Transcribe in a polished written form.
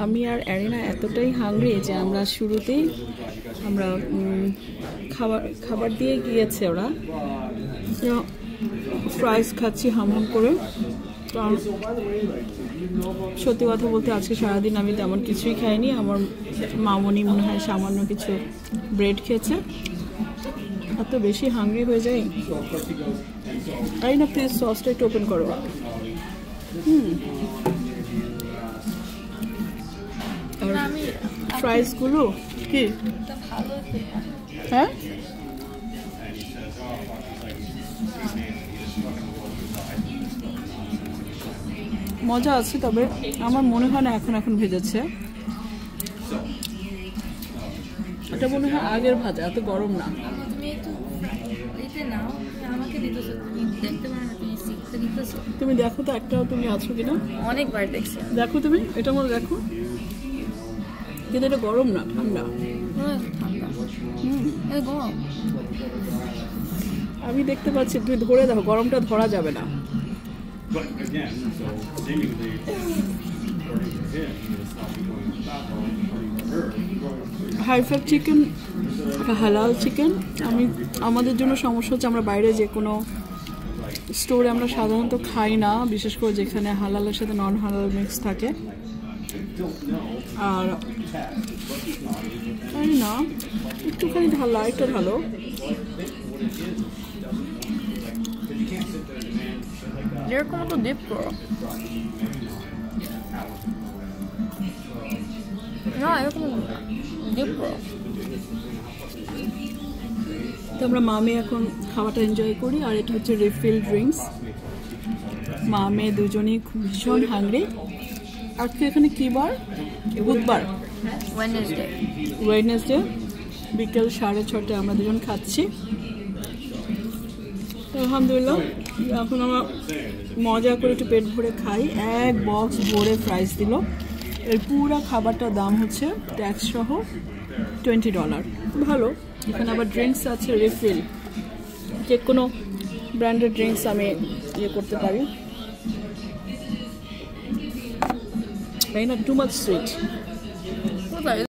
আমি আর অ্যারিনা এতটাই হাংরি যে আমরা শুরুতেই আমরা খাবার দিয়ে গিয়েছে ওরা, ফ্রাইস খাচ্ছি হাম করে। কারণ সত্যি কথা বলতে আজকে সারাদিন আমি তেমন কিছুই খাইনি। আমার মামনি মনে হয় সামান্য কিছু ব্রেড খেয়েছে। এত বেশি হাংরি হয়ে যায়। অ্যারিনা প্লিজ সসটা একটু ওপেন করো। ফ্রাইসগুলো কি হ্যাঁ মজা আছে, তবে আমার মনে হয় না এখন ভেজেছে। এটা মনে হয় আগের ভাজা, এত গরম না। তুমি দেখো তো একটাও তুমি আছো কিনা। অনেকবার দেখছি, দেখো তুমি এটা মনে দেখো, কিন্তু এটা গরম না, ঠান্ডা। আমি দেখতে পাচ্ছি, তুমি ধরে দেখো, গরমটা ধরা যাবে না। হাইফাই চিকেন, হালাল চিকেন। আমাদের জন্য সমস্যা হচ্ছে আমরা বাইরে যে কোনো স্টোরে আমরা সাধারণত খাই না, বিশেষ করে যেখানে হালালের সাথে নন হালাল মিক্স থাকে। আর না একটুখানি ঢালা, একটা ঢালো। এরকম তো ডিপ করো না, এরকম ডিপ করো। তো আমরা মামে এখন খাওয়াটা এনজয় করি। আর এটা হচ্ছে রিফিল ড্রিঙ্কস। মামে দুজনেই খুব ভীষণ হাংরি। আজকে এখানে কি বার? বুধবার, ওয়েডনেসডে বিকেল 6:30 আমরা দুজন খাচ্ছি। আলহামদুলিল্লাহ, এখন আমরা মজা করে একটু পেট ভরে খাই। এক বক্স ভরে ফ্রাইস দিল। এর পুরো খাবারটার দাম হচ্ছে ট্যাক্স সহ $20। ভালো। এখানে আবার ড্রিঙ্কস আছে রিফিল, যে কোনো ব্র্যান্ডেড ড্রিঙ্কস আমি ইয়ে করতে পারি। তাই না, টু মাচ সুইট।